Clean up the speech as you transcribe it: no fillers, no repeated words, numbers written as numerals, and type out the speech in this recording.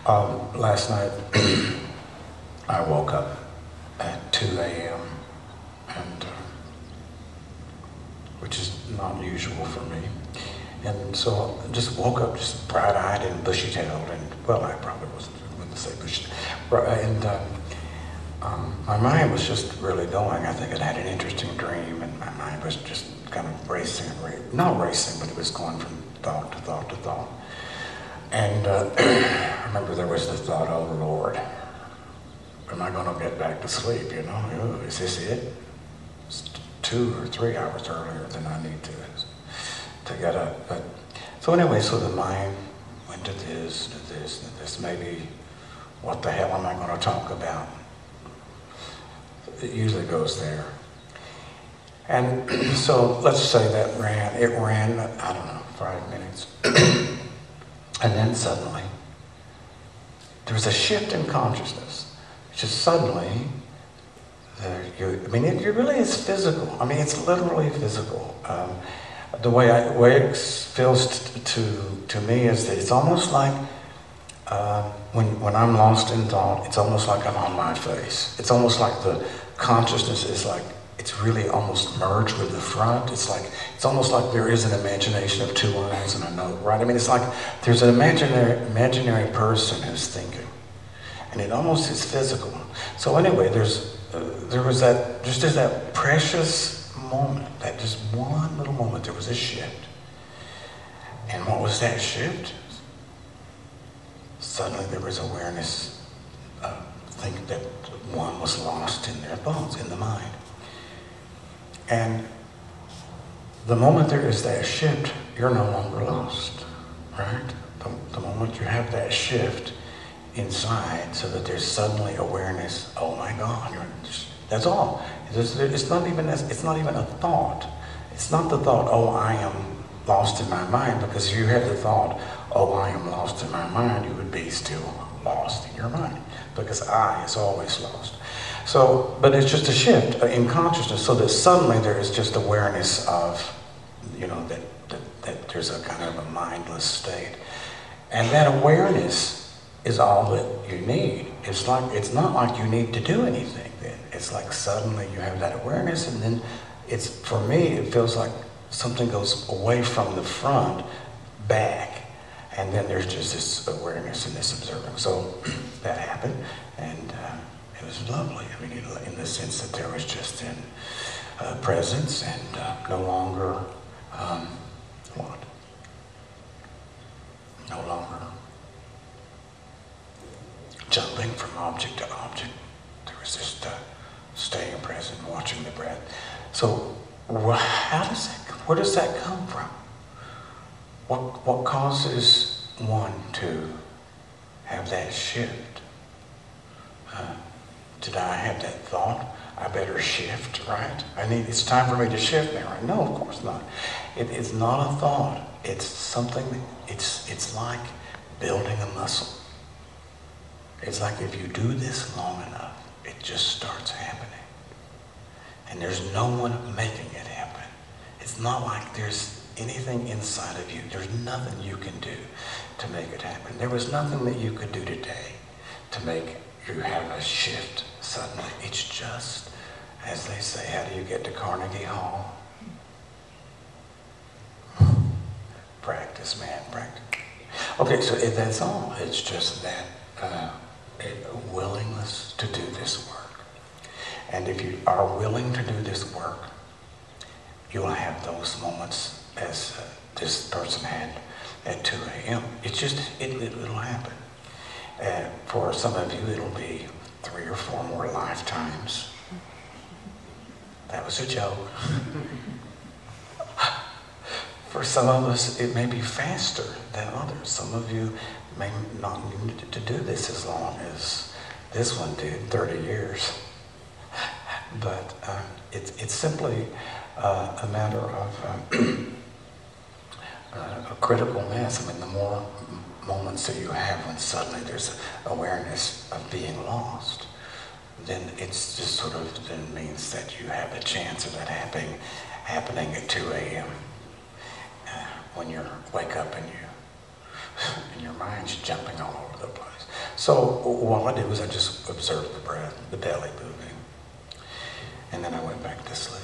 Last night, I woke up at 2 a.m., and which is not usual for me. And so I just woke up just bright-eyed and bushy-tailed, and well, I probably wouldn't say bushy, and my mind was just really going. I think I'd had an interesting dream, and my mind was just kind of racing, not racing, but it was going from thought to thought to thought. And I remember there was the thought, oh Lord, am I going to get back to sleep, you know? Oh, is this it? It's 2 or 3 hours earlier than I need to get up. But so anyway, so the mind went to this, to this, to this. Maybe, what the hell am I going to talk about? It usually goes there. And so let's say that it ran, I don't know, 5 minutes. And then suddenly, there was a shift in consciousness. Just suddenly, it really is physical. I mean, it's literally physical. The way it feels to me is that it's almost like when I'm lost in thought, it's almost like I'm on my face. It's almost like the consciousness is like, it's really almost merged with the front. It's almost like there is an imagination of 2 eyes and a note, right? I mean, it's like there's an imaginary person who's thinking, and it almost is physical. So anyway, there was that precious moment, that just one little moment, there was a shift. And what was that shift? Suddenly there was awareness of think that one was lost in their thoughts, in the mind. And the moment there is that shift, you're no longer lost, right? The moment you have that shift inside, so that there's suddenly awareness, oh my God, that's all. It's not even a thought. It's not the thought, oh, I am lost in my mind, because if you had the thought, oh, I am lost in my mind, you would be still lost in your mind, because I is always lost. So, but it's just a shift in consciousness, so that suddenly there is just awareness of, that there's a kind of a mindless state. And that awareness is all that you need. It's not like you need to do anything then. It's like suddenly you have that awareness, and then for me, it feels like something goes away from the front, back, and then there's just this awareness and this observing. So that happened, and it was lovely. I mean, in the sense that there was just presence, and no longer, no longer jumping from object to object. There was just staying present, watching the breath. So where does that come from? What causes one to have that shift? Did I have that thought? I better shift, right? It's time for me to shift now, right? No, of course not. It's not a thought. It's something, it's like building a muscle. It's like if you do this long enough, it just starts happening. And there's no one making it happen. It's not like there's anything inside of you. There's nothing you can do to make it happen. There was nothing that you could do today to make you have a shift suddenly. It's just, as they say, how do you get to Carnegie Hall? Practice, man, practice. Okay, so that's all. It's just that a willingness to do this work. And if you are willing to do this work, you'll have those moments as this person had at 2 a.m. It'll happen. For some of you, it'll be 3 or 4 more lifetimes. That was a joke. For some of us, it may be faster than others. Some of you may not need to do this as long as this one did, 30 years. But it's simply a matter of a critical mass. I mean, the more moments that you have when suddenly there's awareness of being lost, then it's just sort of then means that you have a chance of that happening at 2 a.m. When you wake up and your mind's jumping all over the place. So what I did was I just observed the breath, the belly moving. And then I went back to sleep.